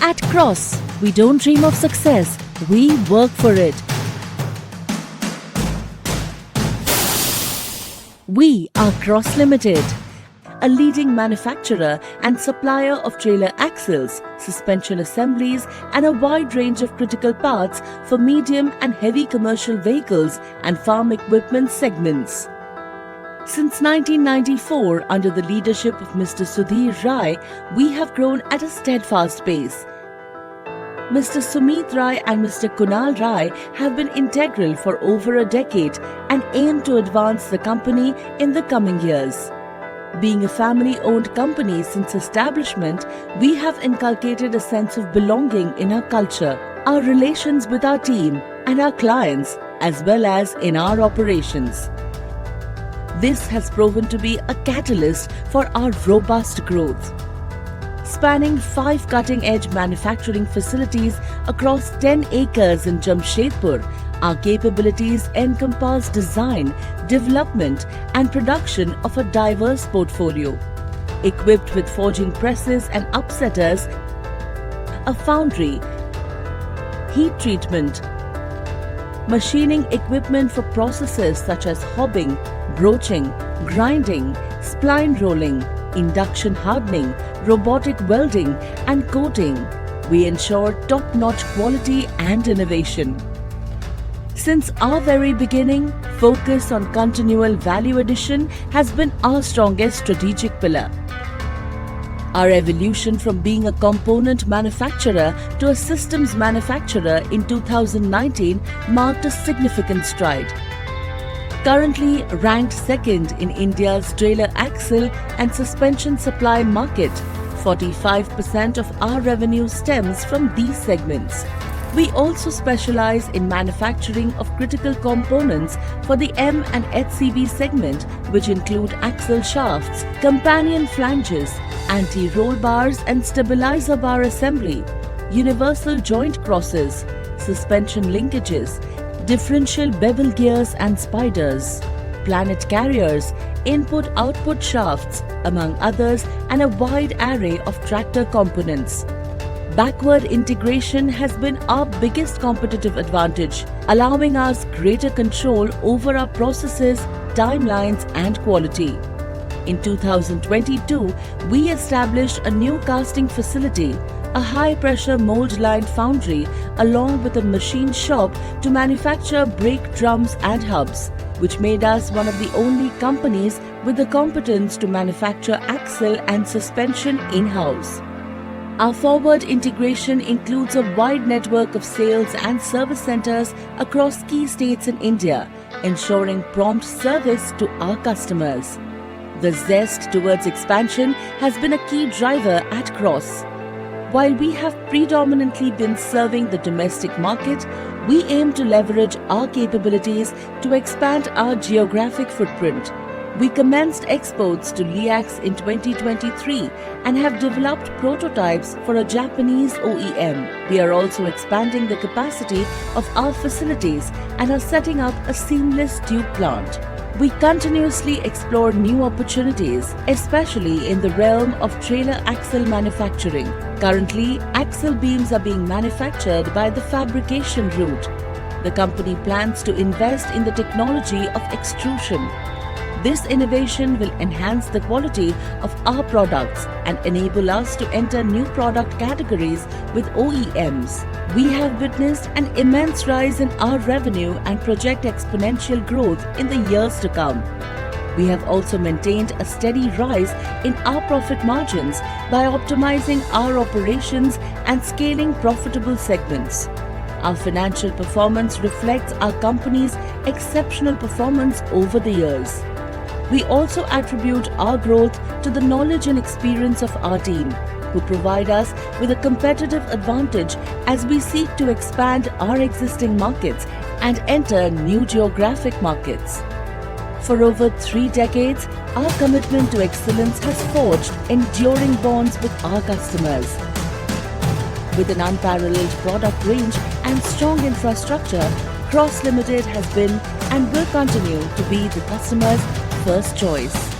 At Cross, we don't dream of success, we work for it. We are Cross Limited, a leading manufacturer and supplier of trailer axles, suspension assemblies and a wide range of critical parts for medium and heavy commercial vehicles and farm equipment segments. Since 1994, under the leadership of Mr. Sudhir Rai, we have grown at a steadfast pace. Mr. Sumit Rai and Mr. Kunal Rai have been integral for over a decade and aim to advance the company in the coming years. Being a family-owned company since establishment, we have inculcated a sense of belonging in our culture, our relations with our team and our clients, as well as in our operations. This has proven to be a catalyst for our robust growth. Spanning 5 cutting-edge manufacturing facilities across 10 acres in Jamshedpur, our capabilities encompass design, development and production of a diverse portfolio. Equipped with forging presses and upsetters, a foundry, heat treatment, machining equipment for processes such as hobbing, broaching, grinding, spline rolling, induction hardening, robotic welding and coating, we ensure top-notch quality and innovation. Since our very beginning, focus on continual value addition has been our strongest strategic pillar. Our evolution from being a component manufacturer to a systems manufacturer in 2019 marked a significant stride. Currently ranked second in India's trailer axle and suspension supply market, 45% of our revenue stems from these segments. We also specialize in manufacturing of critical components for the M and HCV segment, which include axle shafts, companion flanges, anti-roll bars and stabilizer bar assembly, universal joint crosses, suspension linkages, differential bevel gears and spiders, planet carriers, input-output shafts, among others, and a wide array of tractor components. Backward integration has been our biggest competitive advantage, allowing us greater control over our processes, timelines, and quality. In 2022, we established a new casting facility, a high-pressure mold-lined foundry, along with a machine shop to manufacture brake drums and hubs, which made us one of the only companies with the competence to manufacture axle and suspension in-house. Our forward integration includes a wide network of sales and service centers across key states in India, ensuring prompt service to our customers. The zest towards expansion has been a key driver at Cross. While we have predominantly been serving the domestic market, we aim to leverage our capabilities to expand our geographic footprint. We commenced exports to LIACS in 2023 and have developed prototypes for a Japanese OEM. We are also expanding the capacity of our facilities and are setting up a seamless tube plant. We continuously explore new opportunities, especially in the realm of trailer axle manufacturing. Currently, axle beams are being manufactured by the fabrication route. The company plans to invest in the technology of extrusion. This innovation will enhance the quality of our products and enable us to enter new product categories with OEMs. We have witnessed an immense rise in our revenue and project exponential growth in the years to come. We have also maintained a steady rise in our profit margins by optimizing our operations and scaling profitable segments. Our financial performance reflects our company's exceptional performance over the years. We also attribute our growth to the knowledge and experience of our team, who provide us with a competitive advantage as we seek to expand our existing markets and enter new geographic markets. For over 3 decades, our commitment to excellence has forged enduring bonds with our customers. With an unparalleled product range and strong infrastructure, Cross Limited has been and will continue to be the customer's first choice.